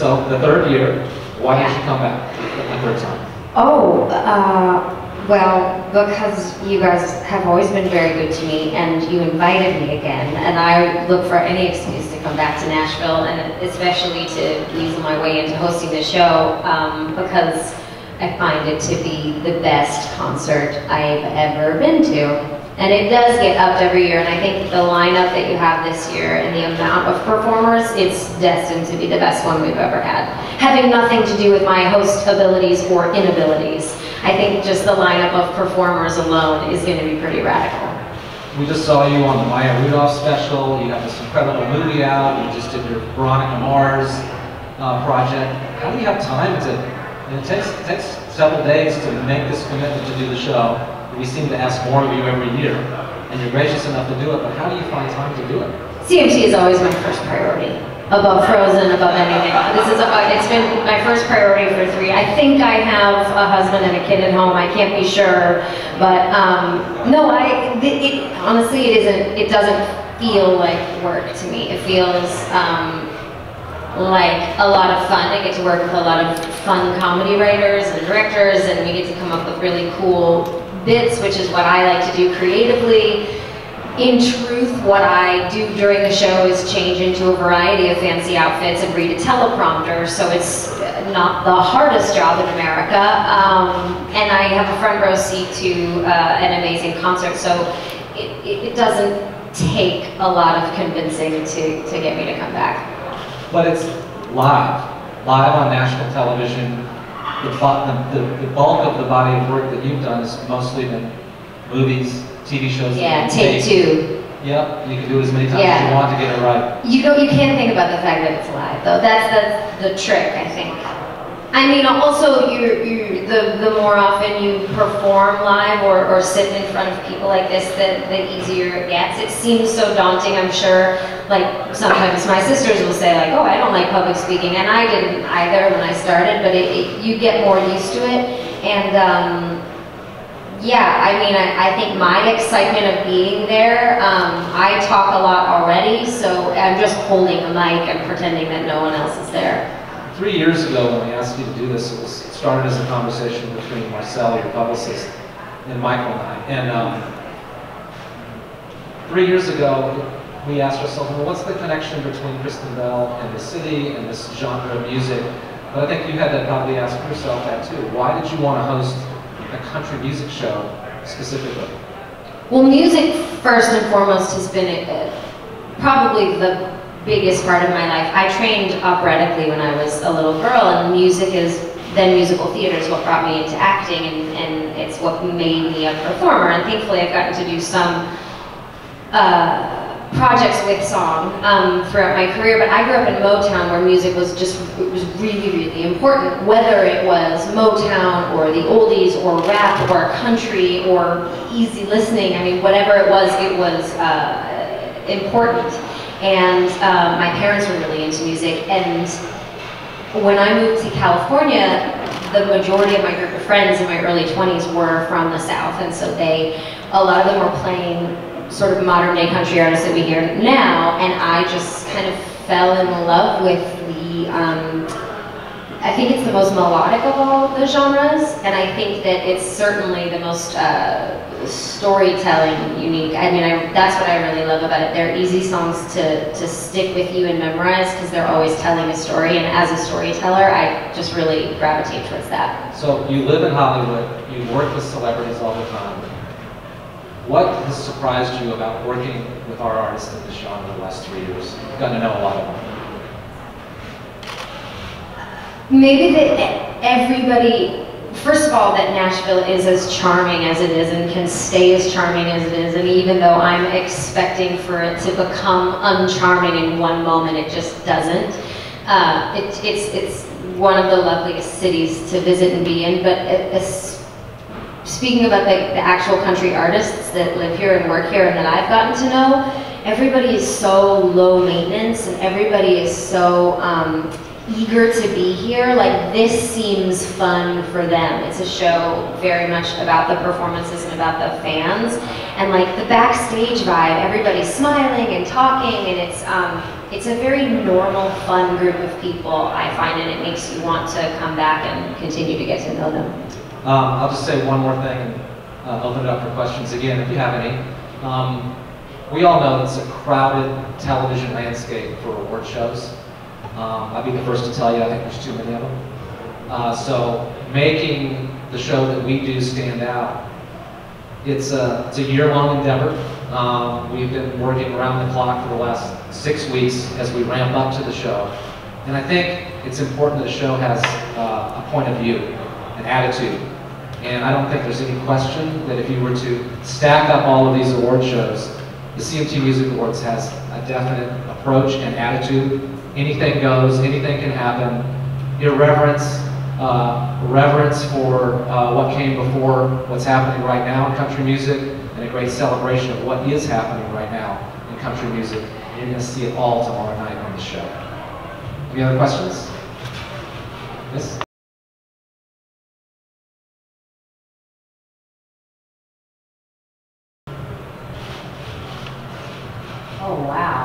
So the third year, why did you come back the third time? Oh, well, because you guys have always been very good to me, and you invited me again, and I look for any excuse to come back to Nashville, and especially to weasel my way into hosting the show, because I find it to be the best concert I've ever been to. And it does get upped every year, and I think the lineup that you have this year and the amount of performers, it's destined to be the best one we've ever had. Having nothing to do with my host abilities or inabilities. I think just the lineup of performers alone is going to be pretty radical. We just saw you on the Maya Rudolph special. You have this incredible movie out. You just did your Veronica Mars project. How do you have time to, it takes several days to make this commitment to do the show. We seem to ask more of you every year, and you're gracious enough to do it, but how do you find time to do it? CMT is always my first priority, above Frozen, above anything. It's been my first priority for 3. I think I have a husband and a kid at home. I can't be sure, but no, honestly, it doesn't feel like work to me. It feels like a lot of fun. I get to work with a lot of fun comedy writers and directors, and we get to come up with really cool bits, which is what I like to do creatively. In truth, what I do during the show is change into a variety of fancy outfits and read a teleprompter, so it's not the hardest job in America. And I have a front row seat to an amazing concert, so it doesn't take a lot of convincing to get me to come back. But it's live on national television. The bulk of the body of work that you've done has mostly been movies, TV shows. Yeah, take 2. Yep, you can do it as many times as you want to get it right. You can't think about the fact that it's live, though. That's the trick, I think. I mean, also, the more often you perform live or sit in front of people like this, the easier it gets. It seems so daunting, I'm sure. Like, sometimes my sisters will say, like, oh, I don't like public speaking, and I didn't either when I started, but you get more used to it. And, yeah, I mean, I think my excitement of being there, I talk a lot already, so I'm just holding a mic and pretending that no one else is there. 3 years ago, when we asked you to do this, it started as a conversation between Marcel, your publicist, and Michael and I. And 3 years ago, we asked ourselves, well, what's the connection between Kristen Bell and the city and this genre of music? But I think you had to probably ask yourself that too. Why did you want to host a country music show specifically? Well, music, first and foremost, has been probably the biggest part of my life. I trained operatically when I was a little girl, and musical theater is what brought me into acting, and it's what made me a performer. And thankfully, I've gotten to do some projects with song throughout my career, but I grew up in Motown, where music was really, really important, whether it was Motown or the oldies or rap or country or easy listening. I mean, whatever it was important. And my parents were really into music, and when I moved to California, the majority of my group of friends in my early 20s were from the South, and so a lot of them were playing sort of modern day country artists that we hear now, and I just kind of fell in love with I think it's the most melodic of all the genres, and I think that it's certainly the most storytelling unique. I mean, that's what I really love about it. They're easy songs to stick with you and memorize because they're always telling a story, and as a storyteller, I just really gravitate towards that. So you live in Hollywood, you work with celebrities all the time. What has surprised you about working with our artists in this genre the last 3 years? You've gotten to know a lot of them. Maybe that everybody, first of all, that Nashville is as charming as it is and can stay as charming as it is, and even though I'm expecting for it to become uncharming in one moment, it just doesn't. It's one of the loveliest cities to visit and be in, but speaking about the actual country artists that live here and work here and that I've gotten to know, everybody is so low maintenance and everybody is so eager to be here. Like, this seems fun for them. It's a show very much about the performances and about the fans. And like the backstage vibe, everybody's smiling and talking, and it's a very normal, fun group of people, I find, and it makes you want to come back and continue to get to know them. I'll just say one more thing and open it up for questions again, if you have any. We all know it's a crowded television landscape for award shows. I'll be the first to tell you, I think there's too many of them. So making the show that we do stand out, it's a year-long endeavor. We've been working around the clock for the last 6 weeks as we ramp up to the show. And I think it's important that the show has a point of view, an attitude. And I don't think there's any question that if you were to stack up all of these award shows, the CMT Music Awards has a definite approach and attitude. Anything goes, anything can happen. Irreverence, reverence for what came before, what's happening right now in country music, and a great celebration of what is happening right now in country music. And you're going to see it all tomorrow night on the show. Any other questions? Yes? Oh, wow.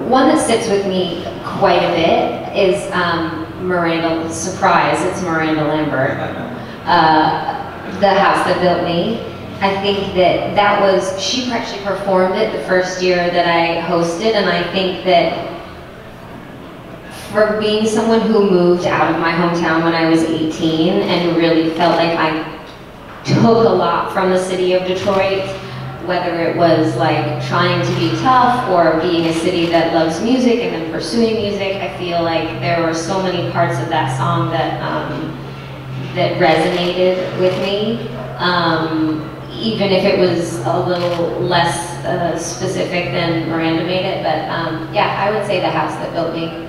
One that sits with me quite a bit is Miranda, surprise, it's Miranda Lambert, The House That Built Me. I think that was, she actually performed it the first year that I hosted, and I think that for being someone who moved out of my hometown when I was 18 and really felt like I took a lot from the city of Detroit, whether it was like trying to be tough or being a city that loves music and then pursuing music, I feel like there were so many parts of that song that that resonated with me, even if it was a little less specific than Miranda made it. But yeah, I would say The House That Built Me.